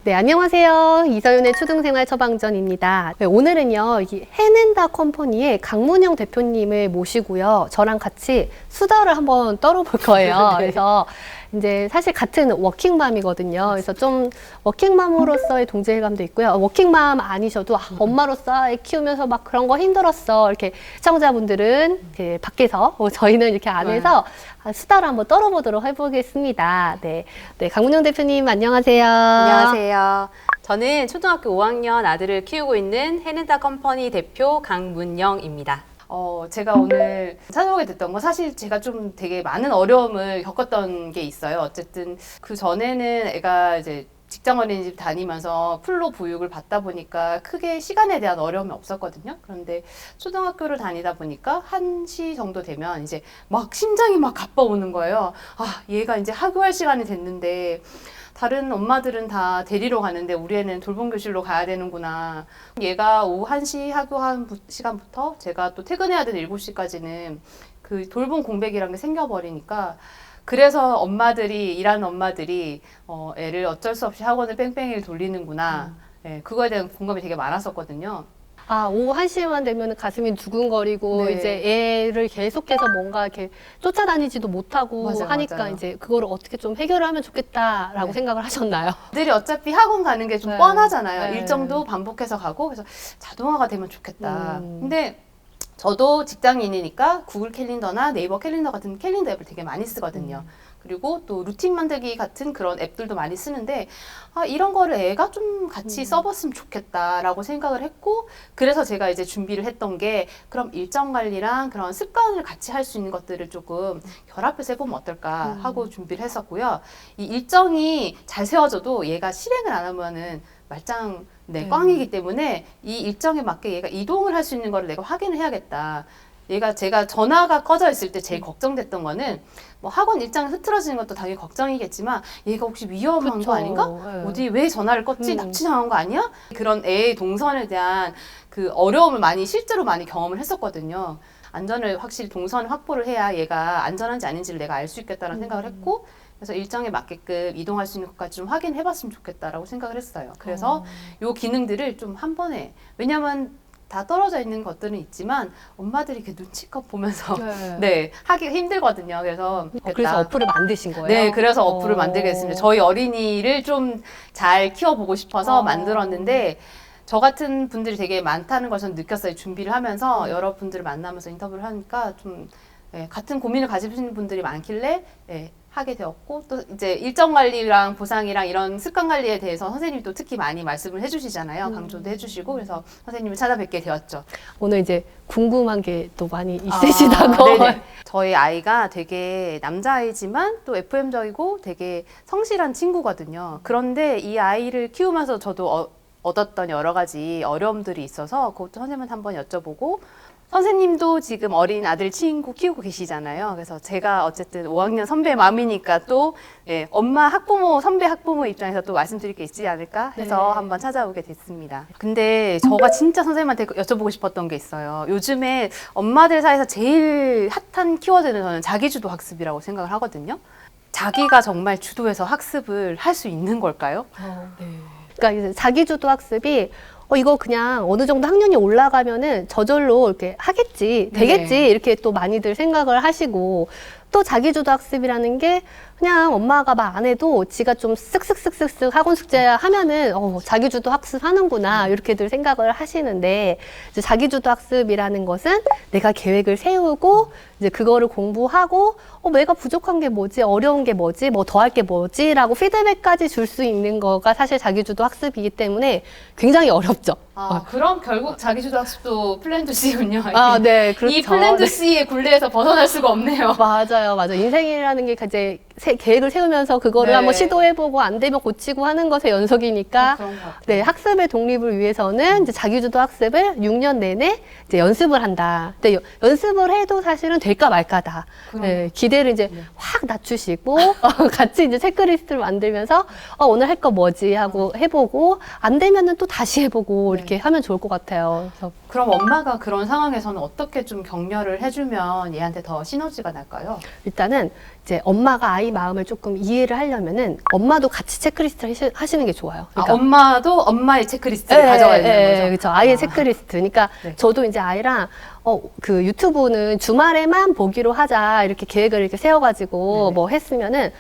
네, 안녕하세요. 이서윤의 초등생활 처방전입니다. 네, 오늘은요, 이 해낸다 컴퍼니의 강문영 대표님을 모시고요. 저랑 같이 수다를 한번 떨어볼 거예요. 네. 그래서 이제 사실 같은 워킹맘이거든요. 그래서 좀 워킹맘으로서의 동질감도 있고요. 워킹맘 아니셔도 엄마로서 애 키우면서 막 그런 거 힘들었어. 이렇게 시청자분들은 이렇게 밖에서 저희는 이렇게 안에서 수다를 한번 떨어보도록 해보겠습니다. 네, 네, 강문영 대표님 안녕하세요. 안녕하세요. 저는 초등학교 5학년 아들을 키우고 있는 해낸다 컴퍼니 대표 강문영입니다. 제가 오늘 찾아오게 됐던 건 사실 제가 좀 되게 많은 어려움을 겪었던 게 있어요. 어쨌든 그 전에는 애가 이제 직장 어린이집 다니면서 풀로 보육을 받다 보니까 크게 시간에 대한 어려움이 없었거든요. 그런데 초등학교를 다니다 보니까 1시 정도 되면 이제 막 심장이 막 가빠오는 거예요. 아, 얘가 이제 학교할 시간이 됐는데 다른 엄마들은 다 데리러 가는데 우리 애는 돌봄 교실로 가야 되는구나. 얘가 오후 1시 학교한 시간부터 제가 또 퇴근해야 되는 7시까지는 그 돌봄 공백이라는 게 생겨버리니까 그래서 엄마들이, 일하는 엄마들이 애를 어쩔 수 없이 학원을 뺑뺑이를 돌리는구나. 네, 그거에 대한 공감이 되게 많았었거든요. 아, 오후 1시만 되면 가슴이 두근거리고, 네. 이제 애를 계속해서 뭔가 이렇게 쫓아다니지도 못하고 맞아요, 하니까 맞아요. 이제 그거를 어떻게 좀 해결을 하면 좋겠다라고 네. 생각을 하셨나요? 애들이 어차피 학원 가는 게 좀 네. 뻔하잖아요. 네. 일정도 반복해서 가고, 그래서 자동화가 되면 좋겠다. 음. 근데 저도 직장인이니까 구글 캘린더나 네이버 캘린더 같은 캘린더 앱을 되게 많이 쓰거든요. 그리고 또 루틴 만들기 같은 그런 앱들도 많이 쓰는데 이런 거를 애가 좀 같이 써봤으면 좋겠다라고 생각을 했고, 그래서 제가 이제 준비를 했던 게 그럼 일정 관리랑 그런 습관을 같이 할 수 있는 것들을 조금 결합해서 해보면 어떨까 하고 준비를 했었고요. 이 일정이 잘 세워져도 얘가 실행을 안 하면은 말짱 꽝이기 때문에 이 일정에 맞게 얘가 이동을 할 수 있는 거를 내가 확인을 해야겠다. 제가 전화가 꺼져 있을 때 제일 걱정됐던 거는 뭐 학원 일정이 흐트러지는 것도 당연히 걱정이겠지만 얘가 혹시 위험한 그쵸. 거 아닌가? 네. 어디 왜 전화를 껐지? 납치당한 거 아니야? 그런 애의 동선에 대한 그 어려움을 실제로 많이 경험을 했었거든요. 안전을 확실히 동선을 확보를 해야 얘가 안전한지 아닌지를 내가 알 수 있겠다는 생각을 했고, 그래서 일정에 맞게끔 이동할 수 있는 것까지 좀 확인해봤으면 좋겠다라고 생각을 했어요. 그래서 요 기능들을 좀 한 번에, 왜냐면 다 떨어져 있는 것들은 있지만 엄마들이 이렇게 눈치껏 보면서 네, 하기가 힘들거든요. 그래서 어플을 만드신 거예요? 네, 그래서 어플을 만들게 됐습니다. 저희 어린이를 좀 잘 키워보고 싶어서 만들었는데, 저 같은 분들이 되게 많다는 걸 저는 느꼈어요. 준비를 하면서 여러분들을 만나면서 인터뷰를 하니까 좀 같은 고민을 가지시는 분들이 많길래 하게 되었고, 또 이제 일정 관리랑 보상이랑 이런 습관 관리에 대해서 선생님이 또 특히 많이 말씀을 해주시잖아요. 강조도 해주시고, 그래서 선생님을 찾아뵙게 되었죠. 오늘 이제 궁금한 게 또 많이 있으시다고. 네네. 저희 아이가 되게 남자아이지만 또 FM적이고 되게 성실한 친구거든요. 그런데 이 아이를 키우면서 저도 얻었던 여러 가지 어려움들이 있어서 그것도 선생님한테 한번 여쭤보고, 선생님도 지금 어린 아들 친구 키우고 계시잖아요. 그래서 제가 어쨌든 5학년 선배 맘이니까 또 엄마 학부모, 선배 학부모 입장에서 또 말씀드릴 게 있지 않을까 해서 한번 찾아오게 됐습니다. 근데 저가 진짜 선생님한테 여쭤보고 싶었던 게 있어요. 요즘에 엄마들 사이에서 제일 핫한 키워드는 저는 자기주도 학습이라고 생각을 하거든요. 자기가 정말 주도해서 학습을 할 수 있는 걸까요? 네. 그러니까 이제 자기주도 학습이 이거 그냥 어느 정도 학년이 올라가면은 저절로 이렇게 하겠지, 되겠지, 네. 이렇게 또 많이들 생각을 하시고, 또 자기주도 학습이라는 게 그냥 엄마가 말 안 해도 지가 좀 쓱쓱쓱쓱쓱 학원 숙제 하면은 자기주도 학습하는구나 이렇게들 생각을 하시는데, 이제 자기주도 학습이라는 것은 내가 계획을 세우고 이제 그거를 공부하고 내가 부족한 게 뭐지, 어려운 게 뭐지, 뭐 더 할 게 뭐지라고 피드백까지 줄 수 있는 거가 사실 자기주도 학습이기 때문에 굉장히 어렵죠. 그럼 결국 자기주도 학습도 플랜 투 C군요. 네, 그렇죠. 이 플랜 투 C의 굴레에서 벗어날 수가 없네요. 맞아요. 인생이라는 게 이제 계획을 세우면서 그거를 네. 한번 시도해보고 안 되면 고치고 하는 것의 연속이니까, 그런 것 같아요. 네, 학습의 독립을 위해서는 이제 자기주도 학습을 6년 내내 이제 연습을 한다. 근데 연습을 해도 사실은 될까 말까다. 네, 기대를 이제 확 낮추시고 같이 이제 체크리스트를 만들면서 오늘 할 거 뭐지 하고 해보고 안 되면은 또 다시 해보고 이렇게 하면 좋을 것 같아요. 그래서 그럼 엄마가 그런 상황에서는 어떻게 좀 격려를 해주면 얘한테 더 시너지가 날까요? 일단은 이제 엄마가 아이 마음을 조금 이해를 하려면은 엄마도 같이 체크리스트를 하시는 게 좋아요. 그러니까 엄마도 엄마의 체크리스트를 가져가야 되는 거죠. 그렇죠. 아이의 체크리스트. 그러니까 네. 저도 이제 아이랑 그 유튜브는 주말에만 보기로 하자 이렇게 계획을 이렇게 세워가지고 네네. 뭐 했으면은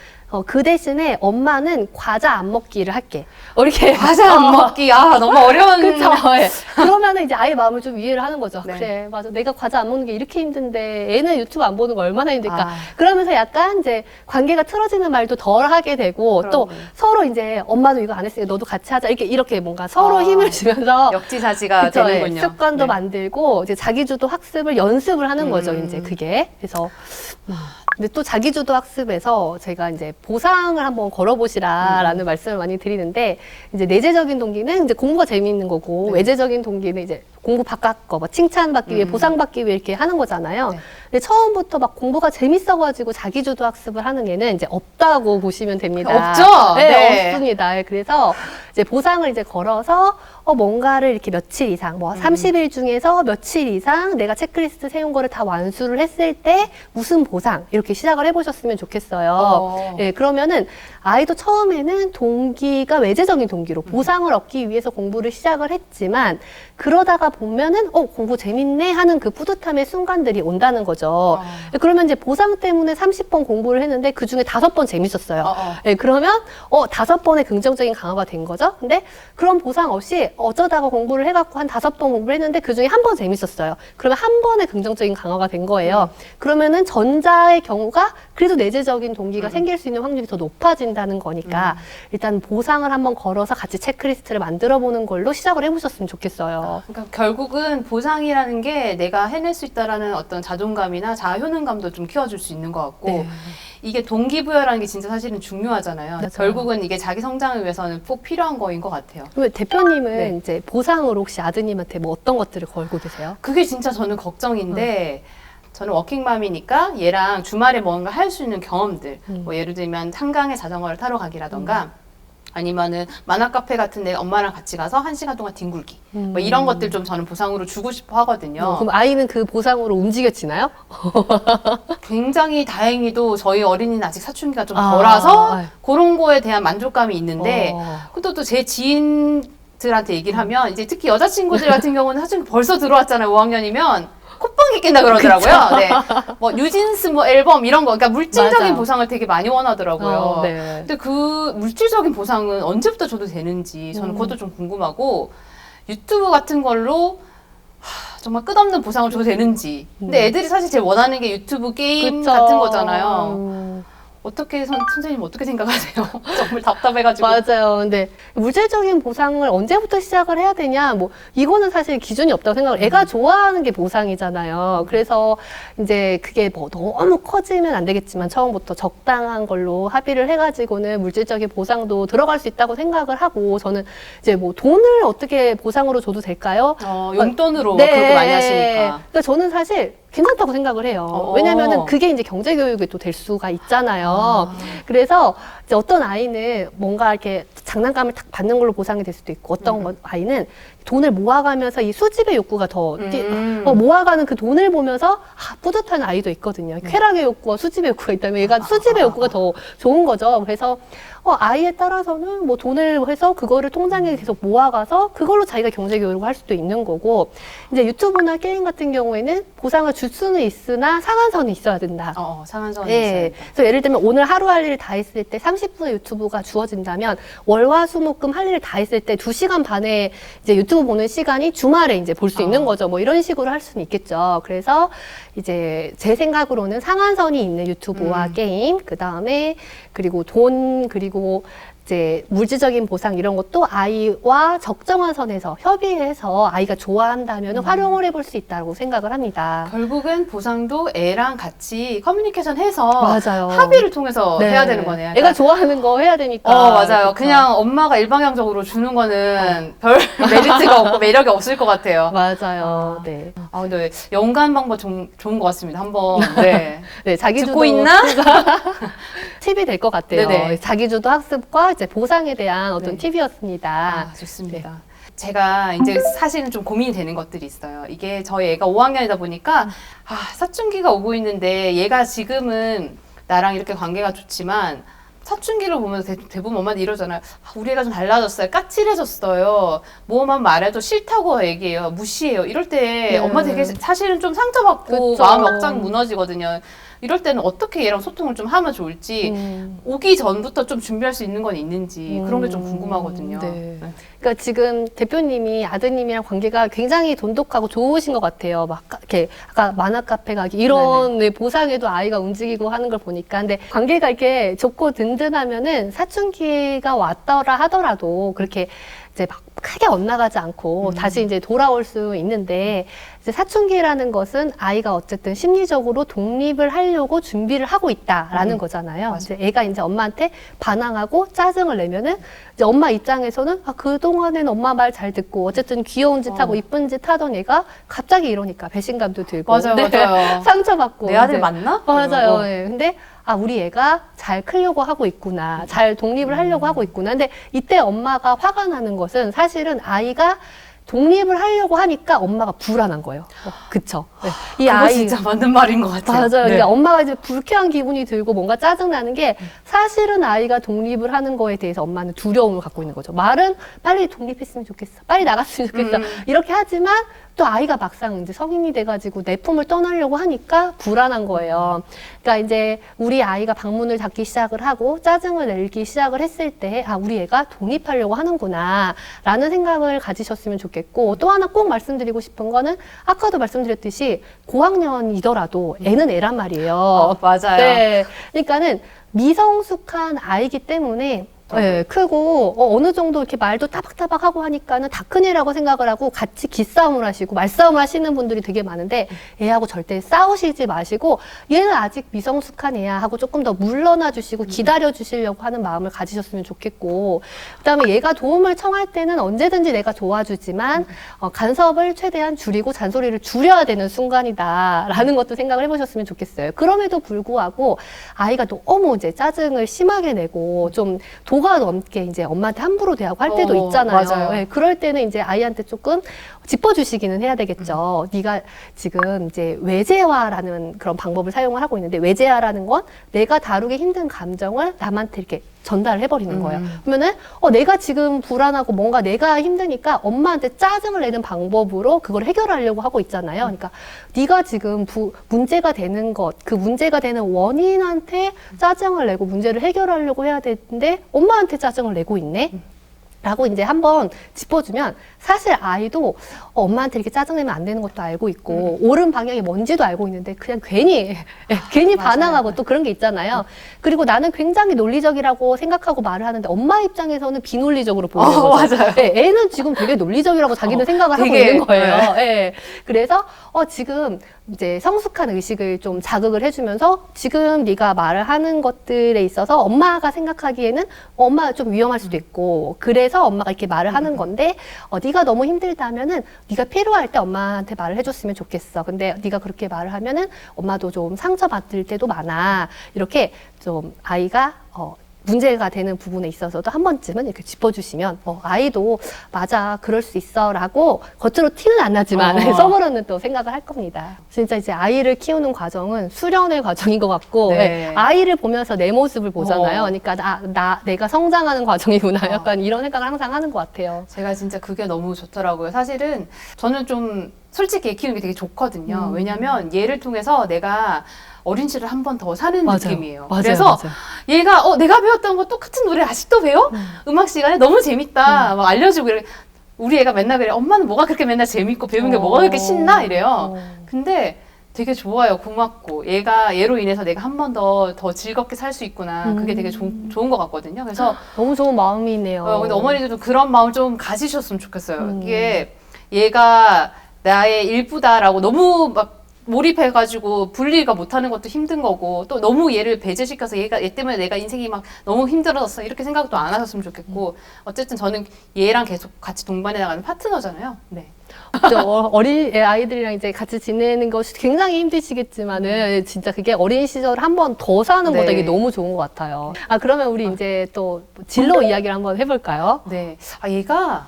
그 대신에 엄마는 과자 안 먹기를 할게. 이렇게 과자 안 먹기 너무 어려운. 그렇죠. 예. 그러면은 이제 아이 마음을 좀 이해를 하는 거죠. 네. 그래, 맞아. 내가 과자 안 먹는 게 이렇게 힘든데 애는 유튜브 안 보는 거 얼마나 힘들까. 아. 그러면서 약간 이제 관계가 틀어지는 말도 덜 하게 되고 또 그러네. 서로 이제 엄마도 이거 안 했으니까 너도 같이 하자. 이렇게 뭔가 서로 아. 힘을 주면서 역지사지가 그쵸, 예. 되는군요. 습관도 네. 만들고 이제 자기주도 학습을 연습을 하는 거죠. 이제 그게. 그래서 근데 또 자기주도 학습에서 제가 이제 보상을 한번 걸어보시라라는 말씀을 많이 드리는데 이제 내재적인 동기는 이제 공부가 재미있는 거고 네. 외재적인 동기는 이제 공부 바깥 거, 뭐 칭찬받기 위해 보상받기 위해 이렇게 하는 거잖아요. 네. 근데 처음부터 막 공부가 재밌어가지고 자기주도 학습을 하는 애는 이제 없다고 보시면 됩니다. 없죠? 네, 네. 없습니다. 예, 그래서 이제 보상을 이제 걸어서 뭔가를 이렇게 며칠 이상, 뭐 30일 중에서 며칠 이상 내가 체크리스트 세운 거를 다 완수를 했을 때 무슨 보상 이렇게 시작을 해보셨으면 좋겠어요. 예, 그러면은 아이도 처음에는 동기가 외재적인 동기로 보상을 얻기 위해서 공부를 시작을 했지만 그러다가 보면은 공부 재밌네 하는 그 뿌듯함의 순간들이 온다는 거죠. 그러면 이제 보상 때문에 30번 공부를 했는데 그 중에 5번 재밌었어요. 예, 그러면 5번의 긍정적인 강화가 된 거죠. 근데 그런 보상 없이 어쩌다가 공부를 해갖고 한 5번 공부를 했는데 그 중에 한 번 재밌었어요. 그러면 한 번의 긍정적인 강화가 된 거예요. 그러면은 전자의 경우가 그래도 내재적인 동기가 생길 수 있는 확률이 더 높아진다는 거니까 일단 보상을 한번 걸어서 같이 체크리스트를 만들어 보는 걸로 시작을 해보셨으면 좋겠어요. 그러니까 결국은 보상이라는 게 내가 해낼 수 있다라는 어떤 자존감이나 자아 효능감도 좀 키워줄 수 있는 것 같고 네. 이게 동기부여라는 게 진짜 사실은 중요하잖아요. 맞아요. 결국은 이게 자기 성장을 위해서는 꼭 필요한 거인 것 같아요. 그러면 대표님은 네. 이제 보상으로 혹시 아드님한테 뭐 어떤 것들을 걸고 계세요? 그게 진짜 저는 걱정인데 저는 워킹맘이니까 얘랑 주말에 뭔가 할 수 있는 경험들 뭐 예를 들면 한강에 자전거를 타러 가기라던가 아니면은 만화 카페 같은 데 엄마랑 같이 가서 1시간 동안 뒹굴기 뭐 이런 것들 좀 저는 보상으로 주고 싶어 하거든요. 그럼 아이는 그 보상으로 움직여지나요? 굉장히 다행히도 저희 어린이는 아직 사춘기가 좀 아, 덜어서 아유. 그런 거에 대한 만족감이 있는데 또 제 지인들한테 얘기를 하면 이제 특히 여자친구들 같은 경우는 사춘기 벌써 들어왔잖아요. 5학년이면 콧방귀 낀다 그러더라고요. 네. 뭐 뉴진스 뭐 앨범 이런 거, 그러니까 물질적인 맞아요. 보상을 되게 많이 원하더라고요. 네. 근데 그 물질적인 보상은 언제부터 줘도 되는지 저는 그것도 좀 궁금하고 유튜브 같은 걸로 정말 끝없는 보상을 줘도 되는지. 근데 애들이 사실 제일 원하는 게 유튜브 게임 그쵸. 같은 거잖아요. 어떻게 선생님 어떻게 생각하세요? 정말 답답해가지고. 맞아요. 근데 물질적인 보상을 언제부터 시작을 해야 되냐? 뭐 이거는 사실 기준이 없다고 생각을. 애가 좋아하는 게 보상이잖아요. 그래서 이제 그게 뭐 너무 커지면 안 되겠지만 처음부터 적당한 걸로 합의를 해가지고는 물질적인 보상도 들어갈 수 있다고 생각을 하고 저는 이제 뭐 돈을 어떻게 보상으로 줘도 될까요? 용돈으로 네. 그렇게 많이 하시니까. 그러니까 저는 사실 괜찮다고 생각을 해요. 왜냐면은 그게 이제 경제 교육이 또 될 수가 있잖아요. 그래서 이제 어떤 아이는 뭔가 이렇게 장난감을 딱 받는 걸로 보상이 될 수도 있고 어떤 아이는 돈을 모아가면서 이 수집의 욕구가 더 모아가는 그 돈을 보면서 뿌듯한 아이도 있거든요. 쾌락의 욕구와 수집의 욕구가 있다면 얘가 수집의 욕구가 더 좋은 거죠. 그래서 아이에 따라서는 뭐 돈을 해서 그거를 통장에 계속 모아가서 그걸로 자기가 경제 교육을 할 수도 있는 거고 이제 유튜브나 게임 같은 경우에는 보상을 줄 수는 있으나 상한선이 있어야 된다. 상한선이 네. 있어요. 그래서 예를 들면 오늘 하루 할 일을 다 했을 때 30분의 유튜브가 주어진다면 월화수목금 할 일을 다 했을 때 2시간 반의 이제 유튜브 보는 시간이 주말에 이제 볼 수 있는 거죠. 뭐 이런 식으로 할 수는 있겠죠. 그래서 이제 제 생각으로는 상한선이 있는 유튜브와 게임, 그 다음에 그리고 돈, 그리고 이제 물질적인 보상 이런 것도 아이와 적정한 선에서 협의해서 아이가 좋아한다면 활용을 해볼 수 있다고 생각을 합니다. 결국은 보상도 애랑 같이 커뮤니케이션 해서 맞아요. 합의를 통해서 네. 해야 되는 거네요. 애가 좋아하는 거 해야 되니까. 맞아요. 그쵸? 그냥 엄마가 일방향적으로 주는 거는 별 메리트가 없고 매력이 없을 것 같아요. 맞아요. 네. 근데 연구하는 방법 좋은 것 같습니다. 한번 네. 네, 자기주도 듣고 있나? 팁이 될 것 같아요. 네네. 자기주도 학습과 이제 보상에 대한 어떤 네. 팁이었습니다. 좋습니다. 제가 이제 사실은 좀 고민이 되는 것들이 있어요. 이게 저희 애가 5학년이다 보니까 사춘기가 오고 있는데 얘가 지금은 나랑 이렇게 관계가 좋지만 사춘기를 보면서 대부분 엄마들 이러잖아요. 아, 우리 애가 좀 달라졌어요. 까칠해졌어요. 뭐만 말해도 싫다고 얘기해요. 무시해요. 이럴 때 엄마 되게 사실은 좀 상처받고 그쵸. 마음이 억장 무너지거든요. 이럴 때는 어떻게 얘랑 소통을 좀 하면 좋을지 오기 전부터 좀 준비할 수 있는 건 있는지 그런 게 좀 궁금하거든요. 네. 그러니까 지금 대표님이 아드님이랑 관계가 굉장히 돈독하고 좋으신 것 같아요. 막 이렇게 아까 만화 카페 가기 이런 네, 보상에도 아이가 움직이고 하는 걸 보니까 근데 관계가 이렇게 좋고 든든하면은 사춘기가 왔더라 하더라도 그렇게 이제 막 크게 엇나가지 않고 다시 이제 돌아올 수 있는데 이제 사춘기라는 것은 아이가 어쨌든 심리적으로 독립을 하려고 준비를 하고 있다라는 거잖아요. 이제 애가 이제 엄마한테 반항하고 짜증을 내면은 이제 엄마 입장에서는 아, 그동안에는 엄마 말 잘 듣고 어쨌든 귀여운 짓 하고 이쁜 짓 하던 애가 갑자기 이러니까 배신감도 들고 맞아요, 맞아요. 상처받고 내 아들 이제 맞나? 맞아요. 예. 근데 아, 우리 애가 잘 크려고 하고 있구나. 잘 독립을 하려고 하고 있구나. 근데 이때 엄마가 화가 나는 것은 사실은 아이가 독립을 하려고 하니까 엄마가 불안한 거예요. 그쵸? 네. 이 그거 아이 진짜 맞는 말인 것 같아요. 맞아요. 네. 그러니까 엄마가 이제 불쾌한 기분이 들고 뭔가 짜증나는 게 사실은 아이가 독립을 하는 거에 대해서 엄마는 두려움을 갖고 있는 거죠. 말은 빨리 독립했으면 좋겠어. 빨리 나갔으면 좋겠어. 이렇게 하지만 또 아이가 막상 이제 성인이 돼가지고 내 품을 떠나려고 하니까 불안한 거예요. 그러니까 이제 우리 아이가 방문을 닫기 시작을 하고 짜증을 내기 시작을 했을 때, 아, 우리 애가 독립하려고 하는구나, 라는 생각을 가지셨으면 좋겠고, 또 하나 꼭 말씀드리고 싶은 거는, 아까도 말씀드렸듯이 고학년이더라도 애는 애란 말이에요. 맞아요. 네. 그러니까는 미성숙한 아이기 때문에 네, 크고 어느 정도 이렇게 말도 따박따박 하고 하니까는 다 큰 애라고 생각을 하고 같이 기싸움을 하시고 말싸움을 하시는 분들이 되게 많은데 애하고 절대 싸우시지 마시고 얘는 아직 미성숙한 애야 하고 조금 더 물러나 주시고 기다려 주시려고 하는 마음을 가지셨으면 좋겠고 그다음에 얘가 도움을 청할 때는 언제든지 내가 도와주지만 간섭을 최대한 줄이고 잔소리를 줄여야 되는 순간이다라는 것도 생각을 해보셨으면 좋겠어요. 그럼에도 불구하고 아이가 너무 이제 짜증을 심하게 내고 좀 도가 넘게 이제 엄마한테 함부로 대하고 할 때도 있잖아요. 맞아요. 네, 그럴 때는 이제 아이한테 조금 짚어주시기는 해야 되겠죠. 네가 지금 이제 외제화라는 그런 방법을 사용을 하고 있는데 외제화라는 건 내가 다루기 힘든 감정을 남한테 이렇게 전달을 해버리는 거예요. 그러면은 내가 지금 불안하고 뭔가 내가 힘드니까 엄마한테 짜증을 내는 방법으로 그걸 해결하려고 하고 있잖아요. 그러니까 네가 지금 문제가 되는 것, 그 문제가 되는 원인한테 짜증을 내고 문제를 해결하려고 해야 되는데 엄마한테 짜증을 내고 있네. 라고 이제 한번 짚어주면 사실 아이도 엄마한테 이렇게 짜증내면 안 되는 것도 알고 있고 옳은 방향이 뭔지도 알고 있는데 그냥 괜히 반항하고 또 그런 게 있잖아요. 그리고 나는 굉장히 논리적이라고 생각하고 말을 하는데 엄마 입장에서는 비논리적으로 보이는 거죠. 맞아요. 네, 애는 지금 되게 논리적이라고 자기는 생각을 하고 되게, 있는 거예요. 네. 그래서 지금 이제 성숙한 의식을 좀 자극을 해주면서 지금 네가 말을 하는 것들에 있어서 엄마가 생각하기에는 엄마 좀 위험할 수도 있고 그래서 엄마가 이렇게 말을 하는 건데 네가 너무 힘들다면은 네가 필요할 때 엄마한테 말을 해줬으면 좋겠어. 근데 네가 그렇게 말을 하면은 엄마도 좀 상처받을 때도 많아. 이렇게 좀 아이가 문제가 되는 부분에 있어서도 한 번쯤은 이렇게 짚어주시면 아이도 맞아 그럴 수 있어라고 겉으로 티는 안 나지만 속으로는 또 생각을 할 겁니다. 진짜 이제 아이를 키우는 과정은 수련의 과정인 것 같고 네. 아이를 보면서 내 모습을 보잖아요. 그러니까 내가 성장하는 과정이구나 약간 이런 생각을 항상 하는 것 같아요. 제가 진짜 그게 너무 좋더라고요. 사실은 저는 좀 솔직히 애 키우는 게 되게 좋거든요. 왜냐면 얘를 통해서 내가 어린 시절 한 번 더 사는 느낌이에요. 그래서 얘가 내가 배웠던 거 똑같은 노래 아직도 배워? 음악 시간에 너무 재밌다. 막 알려주고 이래. 우리 애가 맨날 그래. 엄마는 뭐가 그렇게 맨날 재밌고 배운 게 뭐가 그렇게 신나? 이래요. 근데 되게 좋아요. 고맙고 얘로 인해서 내가 한 번 더 즐겁게 살 수 있구나. 그게 되게 좋은 것 같거든요. 그래서 너무 좋은 마음이네요. 근데 어머니들도 그런 마음을 좀 가지셨으면 좋겠어요. 이게 얘가 나의 일부다라고 너무 막 몰입해가지고 분리가 못하는 것도 힘든 거고 또 너무 얘를 배제시켜서 얘 때문에 내가 인생이 막 너무 힘들어졌어 이렇게 생각도 안 하셨으면 좋겠고 어쨌든 저는 얘랑 계속 같이 동반해 나가는 파트너잖아요. 네. 어린 아이들이랑 이제 같이 지내는 것이 굉장히 힘드시겠지만은 진짜 그게 어린 시절 한 번 더 사는 네. 것도 이게 너무 좋은 것 같아요. 그러면 우리 이제 또 진로 이야기를 한번 해볼까요? 네. 얘가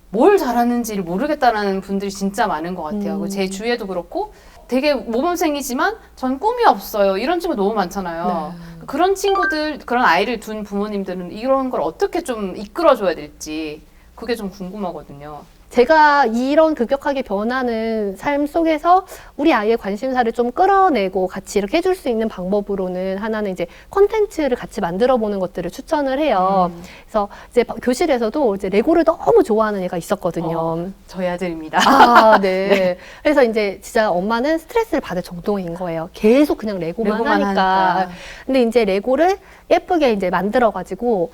뭘 잘하는지를 모르겠다라는 분들이 진짜 많은 것 같아요. 제 주위에도 그렇고 되게 모범생이지만 전 꿈이 없어요. 이런 친구 너무 많잖아요. 그런 친구들, 그런 아이를 둔 부모님들은 이런 걸 어떻게 좀 이끌어줘야 될지 그게 좀 궁금하거든요. 제가 이런 급격하게 변하는 삶 속에서 우리 아이의 관심사를 좀 끌어내고 같이 이렇게 해줄 수 있는 방법으로는 하나는 이제 콘텐츠를 같이 만들어 보는 것들을 추천을 해요. 그래서 이제 교실에서도 이제 레고를 너무 좋아하는 애가 있었거든요. 저희 아들입니다. 아, 네. 그래서 이제 진짜 엄마는 스트레스를 받을 정도인 거예요. 계속 그냥 레고만 하니까. 근데 이제 레고를 예쁘게 이제 만들어가지고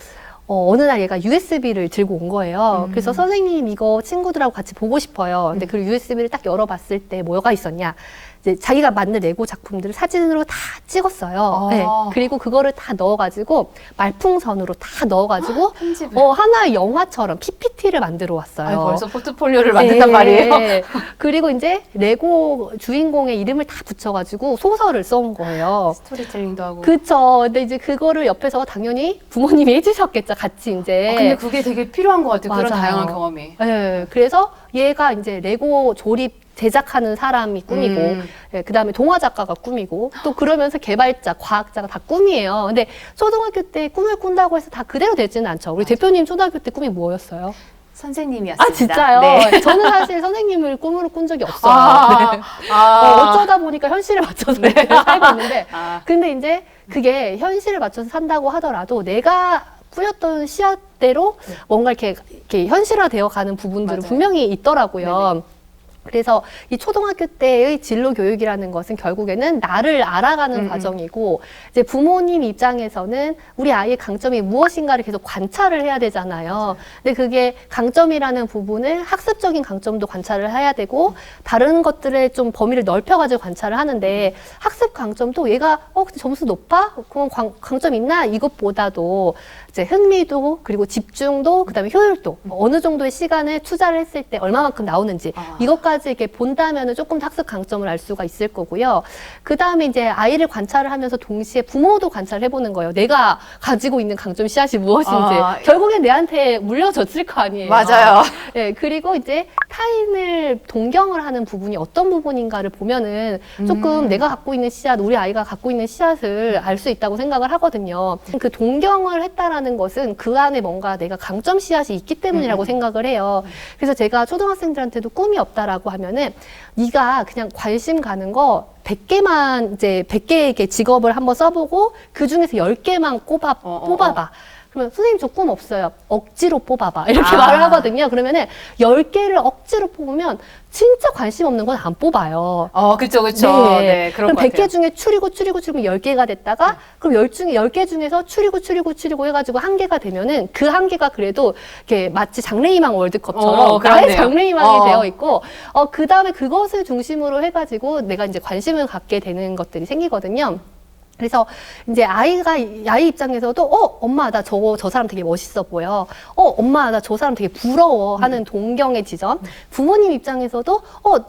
어느 날 얘가 USB를 들고 온 거예요. 그래서 선생님 이거 친구들하고 같이 보고 싶어요. 근데 그 USB를 딱 열어봤을 때 뭐가 있었냐. 이제 자기가 만든 레고 작품들을 사진으로 다 찍었어요. 네. 그리고 그거를 다 넣어가지고 말풍선으로 다 넣어가지고 하나의 영화처럼 PPT를 만들어 왔어요. 아니, 벌써 포트폴리오를 만든단 말이에요. 그리고 이제 레고 주인공의 이름을 다 붙여가지고 소설을 써온 거예요. 스토리텔링도 하고. 그쵸. 근데 이제 그거를 옆에서 당연히 부모님이 해주셨겠죠. 같이 이제. 근데 그게 되게 필요한 것 같아요. 그런 맞아요. 다양한 경험이. 네. 그래서 얘가 이제 레고 조립 제작하는 사람이 꿈이고, 그 다음에 동화 작가가 꿈이고, 또 그러면서 개발자, 과학자가 다 꿈이에요. 근데 초등학교 때 꿈을 꾼다고 해서 다 그대로 되지는 않죠. 우리 대표님 초등학교 때 꿈이 뭐였어요? 선생님이었습니다. 아, 진짜요? 네. 저는 사실 선생님을 꿈으로 꾼 적이 없어요. 네. 어쩌다 보니까 현실에 맞춰서 살고 있는데, 근데 이제 그게 현실에 맞춰서 산다고 하더라도 내가 꾸렸던 씨앗대로 뭔가 이렇게 현실화되어 가는 부분들은 분명히 있더라고요. 네네. 그래서 이 초등학교 때의 진로 교육이라는 것은 결국에는 나를 알아가는 과정이고, 이제 부모님 입장에서는 우리 아이의 강점이 무엇인가를 계속 관찰을 해야 되잖아요. 맞아요. 근데 그게 강점이라는 부분을 학습적인 강점도 관찰을 해야 되고, 다른 것들의 좀 범위를 넓혀가지고 관찰을 하는데, 학습 강점도 얘가 근데 점수 높아? 그럼 강점 있나? 이것보다도 이제 흥미도, 그리고 집중도, 그다음에 효율도, 어느 정도의 시간을 투자를 했을 때 얼마만큼 나오는지 이것까지 이렇게 본다면은 조금 학습 강점을 알 수가 있을 거고요. 그 다음에 이제 아이를 관찰을 하면서 동시에 부모도 관찰을 해보는 거예요. 내가 가지고 있는 강점 씨앗이 무엇인지. 결국엔 내한테 물려졌을 거 아니에요. 맞아요. 네, 그리고 이제 타인을 동경을 하는 부분이 어떤 부분인가를 보면은 조금 내가 갖고 있는 씨앗, 우리 아이가 갖고 있는 씨앗을 알 수 있다고 생각을 하거든요. 그 동경을 했다라는 것은 그 안에 뭔가 내가 강점 씨앗이 있기 때문이라고 생각을 해요. 그래서 제가 초등학생들한테도 꿈이 없다라고 하면은 네가 그냥 관심 가는 거 100개만 이제 100개의 직업을 한번 써보고 그 중에서 10개만 뽑아봐. 그러면 선생님 저 꿈 없어요. 억지로 뽑아봐. 이렇게 말을 하거든요. 그러면은 10개를 억지로 뽑으면 진짜 관심 없는 건 안 뽑아요. 그렇죠. 네. 네, 그럼 100개 중에 추리고 10개가 됐다가 그럼 10개 중에서 추리고 해가지고 1개가 되면은 그 1개가 그래도 이렇게 마치 장래희망 월드컵처럼 나의 장래희망이 되어 있고 그 다음에 그것을 중심으로 해가지고 내가 이제 관심을 갖게 되는 것들이 생기거든요. 그래서 이제 아이 입장에서도 엄마 나 저 사람 되게 멋있어 보여. 엄마 나 저 사람 되게 부러워 하는 동경의 지점. 부모님 입장에서도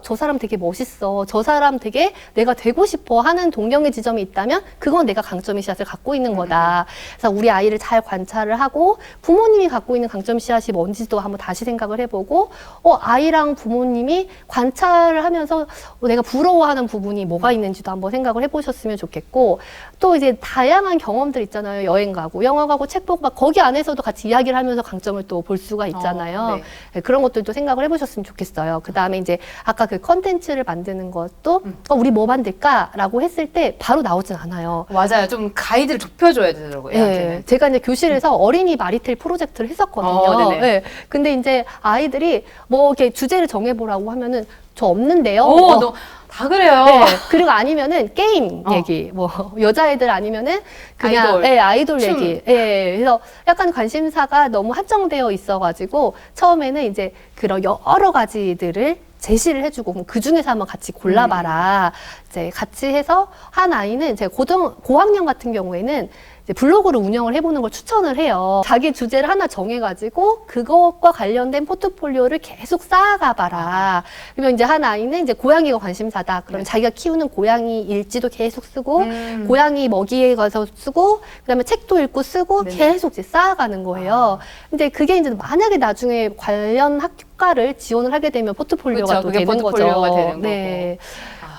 저 사람 되게 멋있어. 저 사람 되게 내가 되고 싶어 하는 동경의 지점이 있다면 그건 내가 강점의 씨앗을 갖고 있는 거다. 그래서 우리 아이를 잘 관찰을 하고 부모님이 갖고 있는 강점 씨앗이 뭔지도 한번 다시 생각을 해보고 아이랑 부모님이 관찰을 하면서 내가 부러워하는 부분이 뭐가 있는지도 한번 생각을 해보셨으면 좋겠고, 또 이제 다양한 경험들 있잖아요. 여행 가고 영화 가고 책 보고 막 거기 안에서도 같이 이야기를 하면서 강점을 또 볼 수가 있잖아요. 네. 네, 그런 것들도 생각을 해보셨으면 좋겠어요. 그 다음에 이제 아까 그 컨텐츠를 만드는 것도 우리 뭐 만들까라고 했을 때 바로 나오진 않아요. 맞아요. 좀 가이드를 좁혀줘야 되더라고요. 네, 제가 이제 교실에서 어린이 마리텔 프로젝트를 했었거든요. 네. 근데 이제 아이들이 뭐 이렇게 주제를 정해보라고 하면은 저 없는데요. 다 그래요. 네. 그리고 아니면은 게임 얘기, 뭐 여자애들 아니면은 그냥 아이돌 춤. 얘기. 그래서 약간 관심사가 너무 한정되어 있어가지고 처음에는 이제 그런 여러 가지들을 제시를 해주고 그럼 그 중에서 한번 같이 골라봐라. 이제 같이 해서 한 아이는 제 고학년 같은 경우에는 이제 블로그를 운영을 해보는 걸 추천을 해요. 자기 주제를 하나 정해가지고 그것과 관련된 포트폴리오를 계속 쌓아가봐라. 그러면 이제 한 아이는 이제 고양이가 관심사다. 그러면 자기가 키우는 고양이 일지도 계속 쓰고 고양이 먹이에 가서 쓰고 그다음에 책도 읽고 쓰고 계속 이제 쌓아가는 거예요. 근데 그게 이제 만약에 나중에 관련 학과를 지원을 하게 되면 포트폴리오가 또 되는 거죠. 되는 네.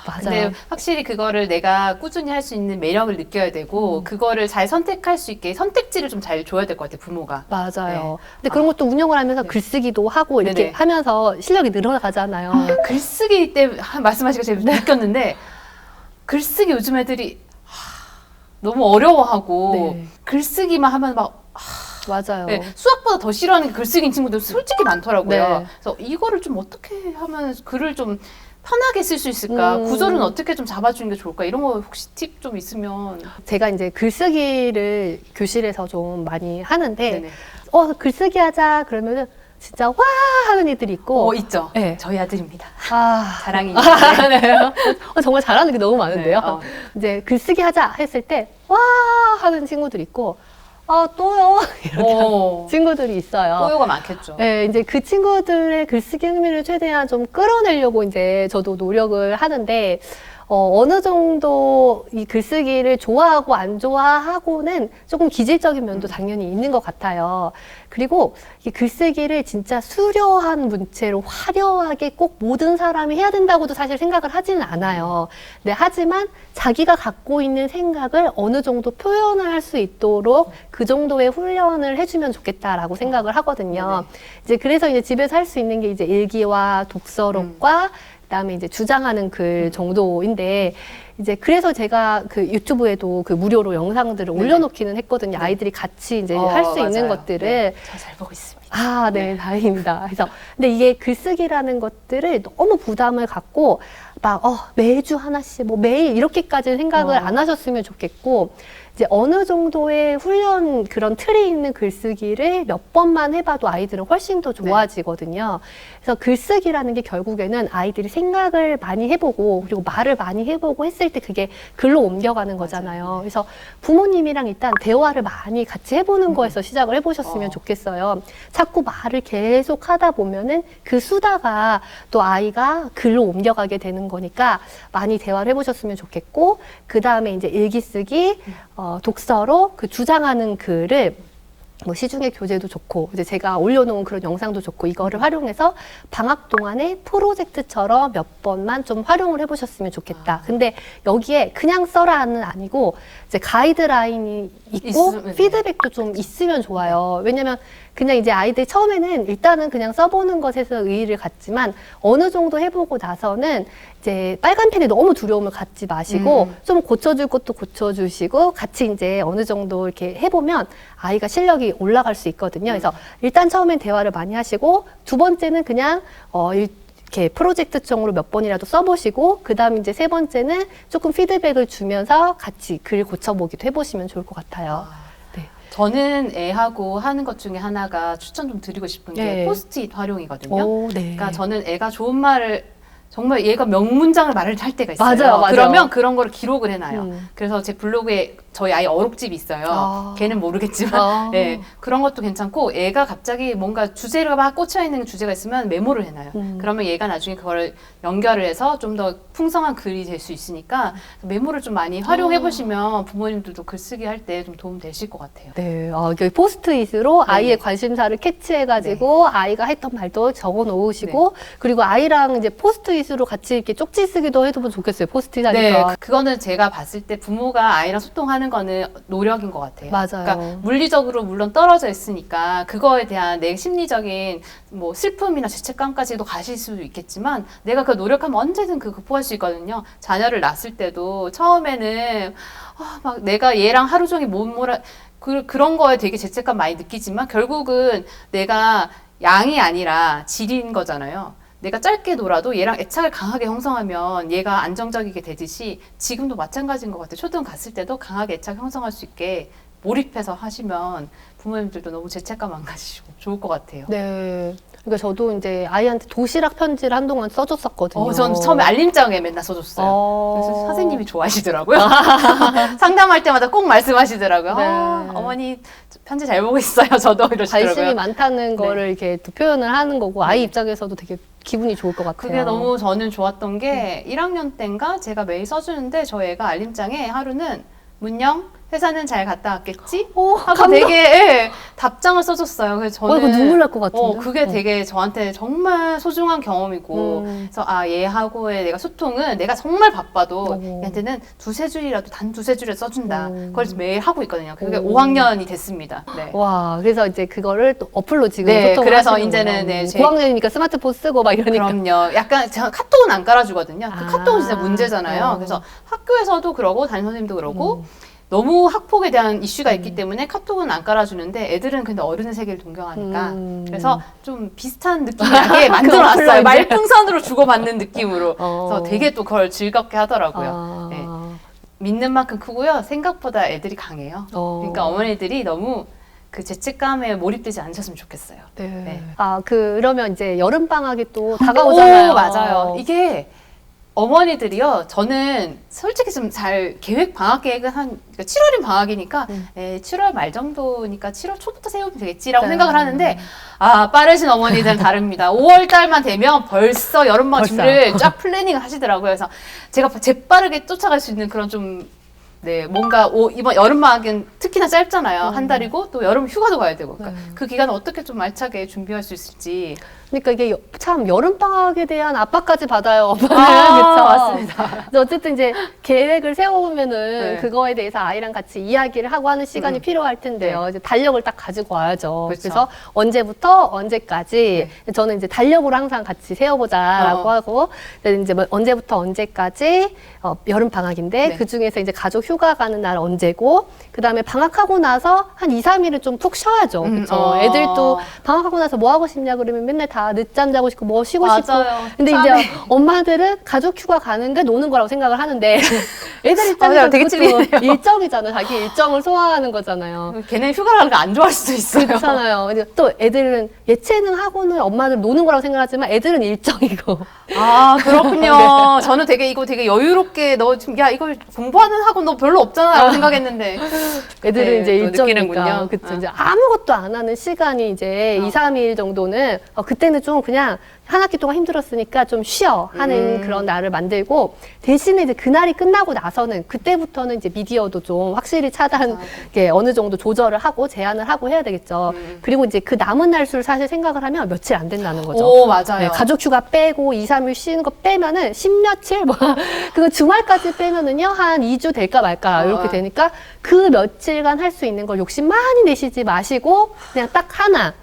맞아요. 근데 확실히 그거를 내가 꾸준히 할 수 있는 매력을 느껴야 되고 그거를 잘 선택할 수 있게 선택지를 좀 잘 줘야 될 것 같아요, 부모가. 맞아요. 근데 그런 것도 운영을 하면서 글쓰기도 하고 이렇게 네네. 하면서 실력이 늘어가잖아요. 글쓰기 때 말씀하시고 제가 느꼈는데 글쓰기 요즘 애들이 너무 어려워하고 네. 글쓰기만 하면 막 맞아요. 네, 수학보다 더 싫어하는 게 글쓰기인 친구들 솔직히 많더라고요. 네. 그래서 이거를 좀 어떻게 하면 글을 좀 편하게 쓸 수 있을까? 음. 구절은 어떻게 좀 잡아주는 게 좋을까? 이런 거 혹시 팁 좀 있으면. 제가 이제 글쓰기를 교실에서 좀 많이 하는데 네네. 글쓰기 하자 그러면은 진짜 와 하는 애들이 있고 있죠. 네. 저희 아들입니다. 아, 자랑입니다. 네. 정말 잘하는 게 너무 많은데요. 네, 이제 글쓰기 하자 했을 때 와 하는 친구들이 있고 또요 이렇게 하는 친구들이 있어요. 꼬요가 많겠죠. 네, 이제 그 친구들의 글쓰기 흥미를 최대한 좀 끌어내려고 이제 저도 노력을 하는데, 어느 정도 이 글쓰기를 좋아하고 안 좋아하고는 조금 기질적인 면도 당연히 있는 것 같아요. 그리고 이 글쓰기를 진짜 수려한 문체로 화려하게 꼭 모든 사람이 해야 된다고도 사실 생각을 하지는 않아요. 네, 하지만 자기가 갖고 있는 생각을 어느 정도 표현을 할 수 있도록 그 정도의 훈련을 해주면 좋겠다라고 생각을 하거든요. 이제 그래서 이제 집에서 할 수 있는 게 이제 일기와 독서록과 그다음에 이제 주장하는 글 정도인데 이제 그래서 제가 그 유튜브에도 그 무료로 영상들을 올려놓기는 했거든요. 아이들이 같이 이제 할 수 있는 것들을. 저 잘 보고 있습니다. 네, 다행입니다. 그래서 근데 이게 글쓰기라는 것들을 너무 부담을 갖고 막 매주 하나씩 뭐 매일 이렇게까지 생각을 안 하셨으면 좋겠고 이제 어느 정도의 훈련 그런 틀이 있는 글쓰기를 몇 번만 해봐도 아이들은 훨씬 더 좋아지거든요. 그래서 글쓰기라는 게 결국에는 아이들이 생각을 많이 해보고 그리고 말을 많이 해보고 했을 때 그게 글로 옮겨가는 거잖아요. 그래서 부모님이랑 일단 대화를 많이 같이 해보는 거에서 시작을 해보셨으면 좋겠어요. 자꾸 말을 계속 하다 보면은 그 수다가 또 아이가 글로 옮겨가게 되는 거니까 많이 대화를 해보셨으면 좋겠고 그 다음에 이제 일기 쓰기, 독서로 그 주장하는 글을 뭐 시중의 교재도 좋고 이제 제가 올려놓은 그런 영상도 좋고 이거를 활용해서 방학 동안에 프로젝트처럼 몇 번만 좀 활용을 해보셨으면 좋겠다. 근데 여기에 그냥 써라는 아니고 이제 가이드라인이 있고 피드백도 좀 있으면 좋아요. 왜냐면 그냥 이제 아이들이 처음에는 일단은 그냥 써보는 것에서 의의를 갖지만 어느 정도 해보고 나서는 이제 빨간 펜에 너무 두려움을 갖지 마시고 좀 고쳐줄 것도 고쳐주시고 같이 이제 어느 정도 이렇게 해보면 아이가 실력이 올라갈 수 있거든요. 그래서 일단 처음엔 대화를 많이 하시고 두 번째는 그냥 이렇게 프로젝트성으로 몇 번이라도 써보시고 그 다음 이제 세 번째는 조금 피드백을 주면서 같이 글 고쳐보기도 해보시면 좋을 것 같아요. 저는 애하고 하는 것 중에 하나가 추천 좀 드리고 싶은 게 포스트잇 활용이거든요. 그러니까 저는 애가 좋은 말을 정말 얘가 명문장을 말을 할 때가 있어요. 맞아요. 그러면 그런 거를 기록을 해놔요. 그래서 제 블로그에 저희 아이 어록집이 있어요. 걔는 모르겠지만 그런 것도 괜찮고 애가 갑자기 뭔가 주제가 막 꽂혀있는 주제가 있으면 메모를 해놔요. 그러면 얘가 나중에 그걸 연결을 해서 좀 더 풍성한 글이 될 수 있으니까 메모를 좀 많이 활용해보시면 부모님들도 글쓰기 할 때 좀 도움 되실 것 같아요. 네, 여기 포스트잇으로 아이의 관심사를 캐치해가지고 아이가 했던 말도 적어 놓으시고 그리고 아이랑 이제 포스트잇으로 같이 이렇게 쪽지 쓰기도 해도 좋겠어요. 포스트잇 하니까. 그거는 제가 봤을 때 부모가 아이랑 소통하는 거는 노력인 것 같아요. 맞아요. 그러니까 물리적으로 물론 떨어져 있으니까 그거에 대한 내 심리적인 뭐 슬픔이나 죄책감까지도 가실 수도 있겠지만 내가 그 노력하면 언제든 그 극복할 수 있거든요. 자녀를 낳았을 때도 처음에는 막 내가 얘랑 하루 종일 그런 거에 되게 죄책감 많이 느끼지만 결국은 내가 양이 아니라 질인 거잖아요. 내가 짧게 놀아도 얘랑 애착을 강하게 형성하면 얘가 안정적이게 되듯이 지금도 마찬가지인 것 같아요. 초등 갔을 때도 강하게 애착 형성할 수 있게 몰입해서 하시면 부모님들도 너무 죄책감 안 가지시고 좋을 것 같아요. 네. 그러니까 저도 이제 아이한테 도시락 편지를 한동안 써줬었거든요. 전 처음에 알림장에 맨날 써줬어요. 그래서 선생님이 좋아하시더라고요. 상담할 때마다 꼭 말씀하시더라고요. 어머니 편지 잘 보고 있어요. 저도 이러시더라고요. 관심이 많다는 거를 이렇게 또 표현을 하는 거고 아이 입장에서도 되게 기분이 좋을 것 같아요. 그게 너무 저는 좋았던 게 1학년 때인가 제가 매일 써주는데 저희 애가 알림장에 하루는 문영, 회사는 잘 갔다 왔겠지? 오, 하고 감동. 되게 예, 답장을 써줬어요. 그래서 저는 이거 눈물 날 것 같은데. 그게 되게 저한테 정말 소중한 경험이고 그래서 얘하고의 내가 소통은 내가 정말 바빠도 얘한테는 두세 줄이라도 단 두세 줄을 써준다. 그걸 매일 하고 있거든요. 그게 5학년이 됐습니다. 네. 와, 그래서 이제 그거를 또 어플로 지금 네, 소통을 그래서 하시는구나. 이제는 네, 5학년이니까 스마트폰 쓰고 막 이러니까. 그럼요. 약간 제가 카톡은 안 깔아주거든요. 그 카톡은 진짜 문제잖아요. 어. 그래서 학교에서도 그러고 담임 선생님도 그러고 너무 학폭에 대한 이슈가 있기 때문에 카톡은 안 깔아주는데 애들은 근데 어른의 세계를 동경하니까 그래서 좀 비슷한 느낌하게 만들어놨어요. 어플로 이제. 말풍선으로 주고받는 느낌으로. 어. 그래서 되게 또 그걸 즐겁게 하더라고요. 아. 네. 믿는 만큼 크고요. 생각보다 애들이 강해요. 그러니까 어머니들이 너무 그 죄책감에 몰입되지 않으셨으면 좋겠어요. 네. 네. 아, 그러면 이제 여름 방학이 또 다가오잖아요. 오, 맞아요. 이게 어머니들이요. 저는 솔직히 좀 잘 방학 계획은 한 7월인 방학이니까 7월 말 정도니까 7월 초부터 세우면 되겠지라고 네. 생각을 하는데 빠르신 어머니들은 다릅니다. 5월 달만 되면 벌써 여름방학 준비를 쫙 플래닝을 하시더라고요. 그래서 제가 재빠르게 쫓아갈 수 있는 그런 좀 네, 뭔가 이번 여름방학은 특히나 짧잖아요. 한 달이고 또 여름 휴가도 가야 되고 그러니까 그 기간을 어떻게 좀 알차게 준비할 수 있을지. 그러니까 이게 참 여름 방학에 대한 압박까지 받아요. 엄마는. 그쵸, 맞습니다. 근데 어쨌든 이제 계획을 세워보면은 네. 그거에 대해서 아이랑 같이 이야기를 하고 하는 시간이 필요할 텐데요. 이제 달력을 딱 가지고 와야죠. 그렇죠. 그래서 언제부터 언제까지 저는 이제 달력으로 항상 같이 세워보자라고 하고 이제 뭐 언제부터 언제까지 여름 방학인데 그 중에서 이제 가족 휴가 가는 날 언제고 그 다음에 방학하고 나서 한 2, 3일은 좀 푹 쉬어야죠. 그쵸? 애들도 방학하고 나서 뭐 하고 싶냐 그러면 맨날 다 늦잠 자고 싶고 뭐 쉬고 싶고. 근데 이제 엄마들은 가족 휴가 가는 게 노는 거라고 생각을 하는데 애들 입장에서 되게 그것도 일정이잖아요. 자기 일정을 소화하는 거잖아요. 걔는 휴가 가는 거 안 좋아할 수도 있어요. 그렇잖아요. 근데 또 애들은 예체능 하고는 엄마들 노는 거라고 생각하지만 애들은 일정이고. 그렇군요. 저는 이거 되게 여유롭게 너 지금 야 이걸 공부하는 학원 너 별로 없잖아 라고 생각했는데 애들은 이제 또 일정이니까. 느끼는군요. 그쵸. 이제 아무것도 안 하는 시간이 이제 2, 3일 정도는 그때는 좀 그냥 한 학기 동안 힘들었으니까 좀 쉬어 하는 그런 날을 만들고 대신에 이제 그날이 끝나고 나서는 그때부터는 이제 미디어도 좀 확실히 이게 어느 정도 조절을 하고 제한을 하고 해야 되겠죠. 그리고 이제 그 남은 날수를 사실 생각을 하면 며칠 안 된다는 거죠. 오, 맞아요. 네, 가족 휴가 빼고 2, 3일 쉬는 거 빼면은 10며칠 그거 주말까지 빼면은요 한 2주 될까 말까 이렇게 되니까 그 며칠간 할 수 있는 걸 욕심 많이 내시지 마시고 그냥 딱 하나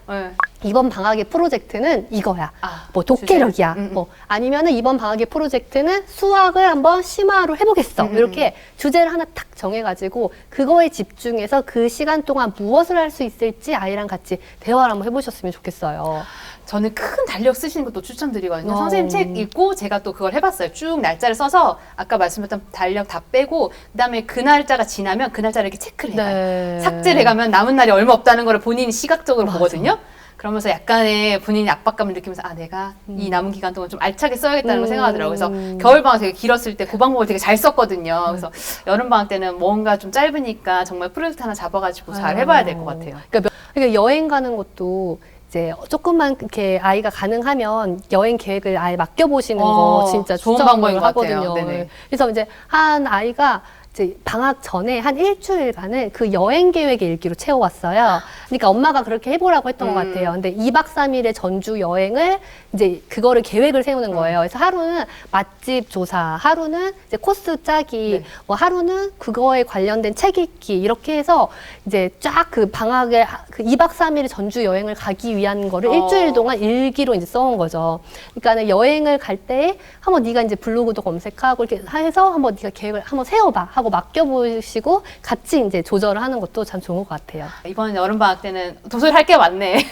이번 방학의 프로젝트는 이거야. 뭐 독해력이야. 뭐 아니면은 이번 방학의 프로젝트는 수학을 한번 심화로 해보겠어. 이렇게 주제를 하나 탁 정해가지고 그거에 집중해서 그 시간 동안 무엇을 할 수 있을지 아이랑 같이 대화를 한번 해보셨으면 좋겠어요. 저는 큰 달력 쓰시는 것도 추천드리거든요. 선생님 책 읽고 제가 또 그걸 해봤어요. 쭉 날짜를 써서 아까 말씀드렸던 달력 다 빼고 그다음에 그 날짜가 지나면 그 날짜를 이렇게 체크를 해요. 네. 삭제를 해가면 남은 날이 얼마 없다는 걸 본인이 시각적으로 보거든요. 그러면서 약간의 본인이 압박감을 느끼면서 내가 이 남은 기간 동안 좀 알차게 써야겠다는 걸 생각하더라고요. 그래서 겨울방학 되게 길었을 때 그 방법을 되게 잘 썼거든요. 그래서 여름방학 때는 뭔가 좀 짧으니까 정말 프로젝트 하나 잡아가지고 잘 해봐야 될 것 같아요. 그러니까 여행 가는 것도 이제 조금만 이렇게 아이가 가능하면 여행 계획을 아예 맡겨보시는 거 진짜 좋은 추천을 방법인 것 같아요. 하거든요. 네네. 그래서 이제 한 아이가 이제 방학 전에 한 일주일간을 그 여행 계획의 일기로 채워왔어요. 그러니까 엄마가 그렇게 해보라고 했던 것 같아요. 근데 2박 3일의 전주 여행을 이제 그거를 계획을 세우는 거예요. 그래서 하루는 맛집 조사, 하루는 이제 코스 짜기, 뭐 하루는 그거에 관련된 책 읽기 이렇게 해서 이제 쫙 그 방학에 그 2박 3일의 전주 여행을 가기 위한 거를 일주일 동안 일기로 이제 써온 거죠. 그러니까 여행을 갈 때 한번 네가 이제 블로그도 검색하고 이렇게 해서 한번 네가 계획을 한번 세워봐 하고 맡겨보시고 같이 이제 조절을 하는 것도 참 좋은 것 같아요. 이번 여름방학 때는 도서를 할 게 많네.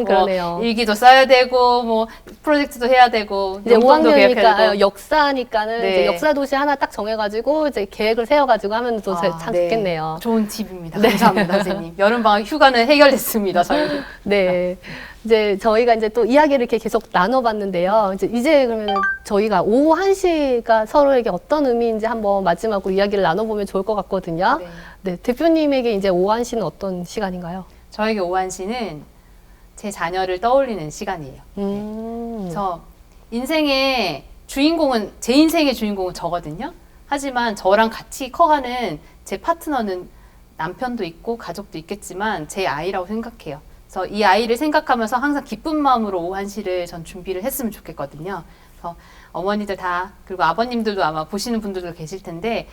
그러네요. 일기도 써야 되고, 뭐, 프로젝트도 해야 되고, 이제 용돈도 계획해야 5학년이니까 되고. 역사니까는 네. 이제 역사 도시 하나 딱 정해가지고 이제 계획을 세워가지고 하면 또 참 좋겠네요. 좋은 팁입니다. 감사합니다, 선생님. 여름방학 휴가는 해결됐습니다, 저희. 네. 이제 저희가 이제 또 이야기를 이렇게 계속 나눠봤는데요. 이제 그러면 저희가 오후 1시가 서로에게 어떤 의미인지 한번 마지막으로 이야기를 나눠보면 좋을 것 같거든요. 네. 대표님에게 이제 오후 1시는 어떤 시간인가요? 저에게 오후 1시는 제 자녀를 떠올리는 시간이에요. 그래서 인생의 주인공은, 제 인생의 주인공은 저거든요. 하지만 저랑 같이 커가는 제 파트너는 남편도 있고 가족도 있겠지만 제 아이라고 생각해요. 그래서 이 아이를 생각하면서 항상 기쁜 마음으로 오후 1시를 전 준비를 했으면 좋겠거든요. 그래서 어머니들 다, 그리고 아버님들도 아마 보시는 분들도 계실 텐데,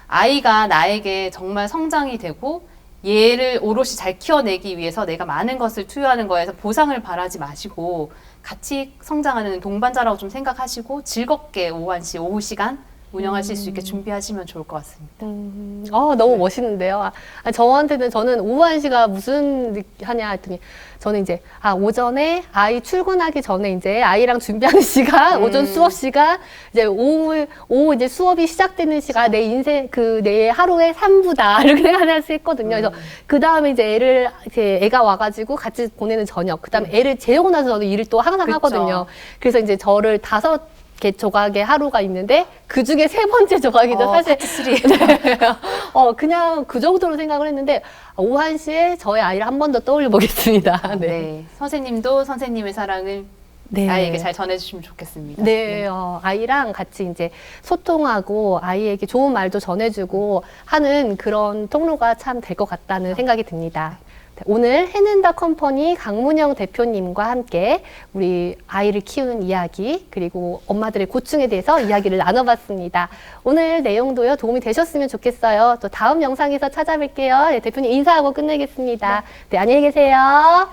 아이가 나에게 정말 성장이 되고 얘를 오롯이 잘 키워내기 위해서 내가 많은 것을 투여하는 거에서 보상을 바라지 마시고 같이 성장하는 동반자라고 좀 생각하시고 즐겁게 오후 1시, 오후 시간 운영하실 수 있게 준비하시면 좋을 것 같습니다. 너무 멋있는데요. 저는 오후 1시가 무슨 하냐 했더니, 저는 이제, 오전에 아이 출근하기 전에 이제 아이랑 준비하는 시간, 오전 수업 시간, 이제 오후 이제 수업이 시작되는 시간, 내 인생, 내 하루의 3부다. 이렇게 생각하면서 했거든요. 그래서 그 다음에 이제 애가 와가지고 같이 보내는 저녁, 그 다음에 애를 재우고 나서 저도 일을 또 항상 그쵸. 하거든요. 그래서 이제 저를 5개 조각의 하루가 있는데 그 중에 3번째 조각이죠. 사실 네. 그냥 그 정도로 생각을 했는데 오후 1시에 저의 아이를 한 번 더 떠올려 보겠습니다. 네. 네. 선생님도 선생님의 사랑을 네. 아이에게 잘 전해주시면 좋겠습니다. 네, 아이랑 같이 이제 소통하고 아이에게 좋은 말도 전해주고 하는 그런 통로가 참 될 것 같다는 생각이 듭니다. 오늘 해낸다 컴퍼니 강문영 대표님과 함께 우리 아이를 키우는 이야기 그리고 엄마들의 고충에 대해서 이야기를 나눠봤습니다. 오늘 내용도요 도움이 되셨으면 좋겠어요. 또 다음 영상에서 찾아뵐게요. 네, 대표님 인사하고 끝내겠습니다. 네, 안녕히 계세요.